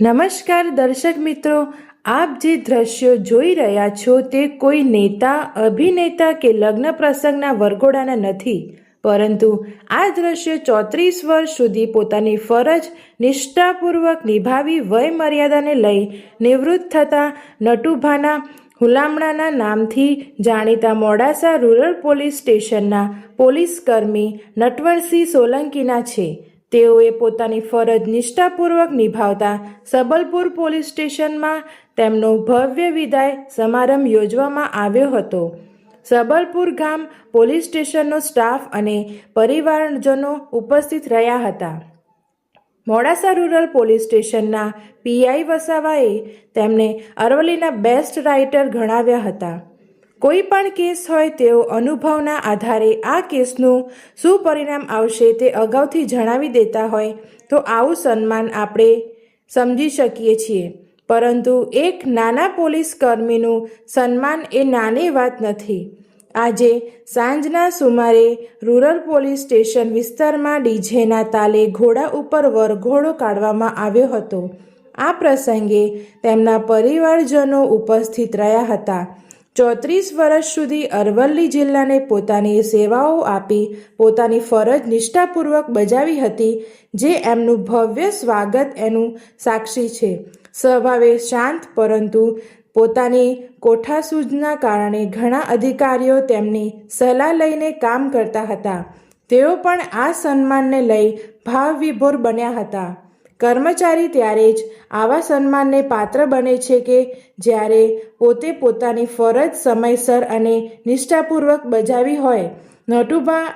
નમસ્કાર દર્શક મિત્રો, આપ જે દ્રશ્યો જોઈ રહ્યા છો તે કોઈ નેતા, અભિનેતા કે લગ્ન પ્રસંગના વરઘોડાના નથી, પરંતુ આ દ્રશ્યો 34 વર્ષ સુધી પોતાની ફરજ નિષ્ઠાપૂર્વક નિભાવી વય મર્યાદાને લઈ નિવૃત્ત થતા નટુભાના હુલામણાના નામથી જાણીતા મોડાસા રૂરલ પોલીસ સ્ટેશનના પોલીસકર્મી નટવરસિંહ સોલંકીના છે. તેઓએ પોતાની ફરજ નિષ્ઠાપૂર્વક નિભાવતા સબલપુર પોલીસ સ્ટેશનમાં તેમનો ભવ્ય વિદાય સમારંભ યોજવામાં આવ્યો હતો. સબલપુર ગામ પોલીસ સ્ટેશનનો સ્ટાફ અને પરિવારજનો ઉપસ્થિત રહ્યા હતા. મોડાસા રૂરલ પોલીસ સ્ટેશનના પીઆઈ વસાવાએ તેમને અરવલ્લીના બેસ્ટ રાઇટર ગણાવ્યા હતા. કોઈ પણ કેસ હોય તેઓ અનુભવના આધારે આ કેસનું શું પરિણામ આવશે તે અગાઉથી જણાવી દેતા હોય તો આવું સન્માન આપણે સમજી શકીએ છીએ. પરંતુ એક નાના પોલીસ કર્મીનું સન્માન એ નાની વાત નથી. આજે સાંજના સુમારે રૂરલ પોલીસ સ્ટેશન વિસ્તારમાં ડીજેના તાલે ઘોડા ઉપર વરઘોડો કાઢવામાં આવ્યો હતો. આ પ્રસંગે તેમના પરિવારજનો ઉપસ્થિત રહ્યા હતા. 34 વર્ષ સુધી અરવલ્લી જિલ્લાને પોતાની સેવાઓ આપી પોતાની ફરજ નિષ્ઠાપૂર્વક બજાવી હતી, જે એમનું ભવ્ય સ્વાગત એનું સાક્ષી છે. સ્વભાવે શાંત, પરંતુ પોતાની કોઠાસૂઝના કારણે ઘણા અધિકારીઓ તેમની સલાહ લઈને કામ કરતા હતા. તેઓ પણ આ સન્માનને લઈ ભાવવિભોર બન્યા હતા. કર્મચારી ત્યારે જ આવા સન્માનને પાત્ર બને છે કે જ્યારે પોતે પોતાની ફરજ સમયસર અને નિષ્ઠાપૂર્વક બજાવી હોય. નટુભા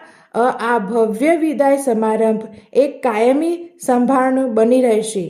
આ ભવ્ય વિદાય સમારંભ એક કાયમી સંભાળનું બની રહેશે.